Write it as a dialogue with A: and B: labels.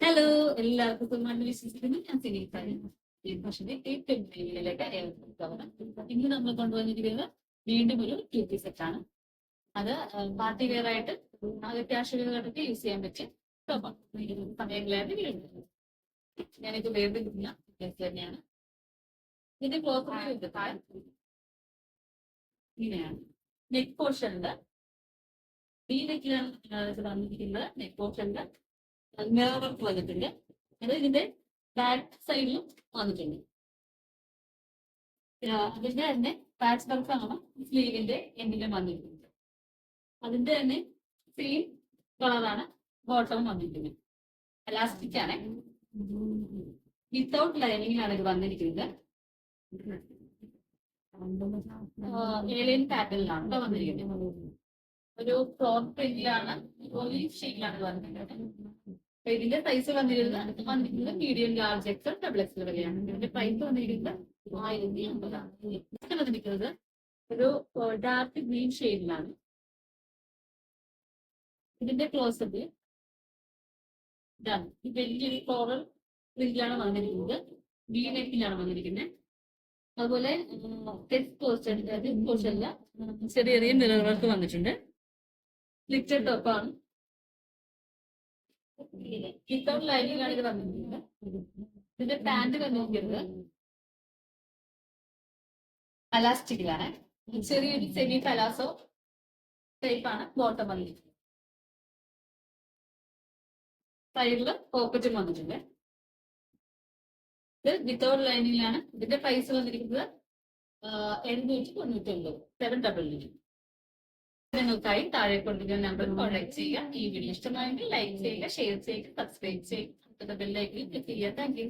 A: Hello, എല്ലാവർക്കും സുഖമാണെന്ന് വിശ്വസിക്കുന്നു. ഞാൻ സിനീസാണ്. ഈ ഭക്ഷണ ഏറ്റവും മേഖലയിലേക്ക് ഏവർക്കും ഇന്ന് നമ്മൾ കൊണ്ടുവന്നിരിക്കുന്നത് വീണ്ടും ഒരു ടൂപ്പി സെറ്റാണ്. അത് പാർട്ടി വെയർ ആയിട്ട് അത്യാവശ്യമായിട്ട് യൂസ് ചെയ്യാൻ പറ്റിയ ടോപ്പാണ്. സമയങ്ങളായിട്ട് വീണ്ടും ഞാനിത് വേർതിരിക്കുന്ന ഡ്രസ് തന്നെയാണ്. ഇതിന്റെ ക്ലോത്ത് ഇങ്ങനെയാണ്. നെക്ക് പോർഷനില് വി നെക്കിലാണ് വന്നിരിക്കുന്നത്. നെക്ക് പോർഷനില് വർക്ക് വന്നിട്ടുണ്ട്. അത് ഇതിന്റെ ബാക്ക് സൈഡിലും വന്നിട്ടുണ്ട്. അതിന്റെ തന്നെ പാച്ച് വർക്കാണ് സ്ലീവിന്റെ എൻഡിലും വന്നിരിക്കുന്നത്. അതിന്റെ തന്നെ സെയിം കളറാണ് ബോട്ടം വന്നിരിക്കുന്നത്. എലാസ്റ്റിക് ആണ്, വിത്തൗട്ട് ലൈനിങ്ങിലാണ് ഇത് വന്നിരിക്കുന്നത്. ഏലിയൻ പാറ്റേണിലാണ് വന്നിരിക്കുന്നത്. ഒരു ഫ്ലോർ പ്രിന്റിലാണ്, ഷെയ്ഡിലാണ് വന്നിരിക്കുന്നത്. ഇതിന്റെ സൈസ് വന്നിരിക്കുന്നത് medium, large, XL, double XL വരെയാണ്. ഇതിന്റെ പ്രൈസ് വന്നിരിക്കുന്നത് 1050. വന്നിരിക്കുന്നത് ഒരു ഡാർക്ക് ഗ്രീൻ ഷെയ്ഡിലാണ്. ഇതിന്റെ ക്ലോസറ്റ് വലിയൊരു ഫ്ലോറൽ പ്രിന്റിലാണ് വന്നിരിക്കുന്നത്. വി നെക്കിലാണ് വന്നിരിക്കുന്നത്. അതുപോലെ ചെറിയ ചെറിയ മിറർ വർക്ക് വന്നിട്ടുണ്ട്. ലിറ്റർ ടോപ്പാണ്. വിത്തൗട്ട് ലൈനിങ്ങിലാണ് ഇത് വന്നിരിക്കുന്നത്. ഇതിന്റെ പാന്റ് വന്നിരിക്കുന്നത് അലാസ്റ്റിക്കിലാണ്. ചെറിയൊരു സെമി പലാസോ ടൈപ്പാണ് ബോട്ടം വന്നിരിക്കുന്നത്. സൈഡില് പോക്കറ്റും വന്നിട്ടുണ്ട്. ഇത് വിത്തൗട്ട് ലൈനിങ്ങിലാണ്. ഇതിന്റെ പ്രൈസ് വന്നിരിക്കുന്നത് 799, 799. നിങ്ങൾക്കായി താഴെ കൊണ്ടിരിക്കുന്ന നമ്പർ കോൺടാക്ട് ചെയ്യുക. ഈ വീഡിയോ ഇഷ്ടമായെങ്കിൽ ലൈക്ക് ചെയ്യുക, ഷെയർ ചെയ്യുക, സബ്സ്ക്രൈബ് ചെയ്യുക, ബെല്ലൈക്കൺ ക്ലിക്ക് ചെയ്യുക. Thank you.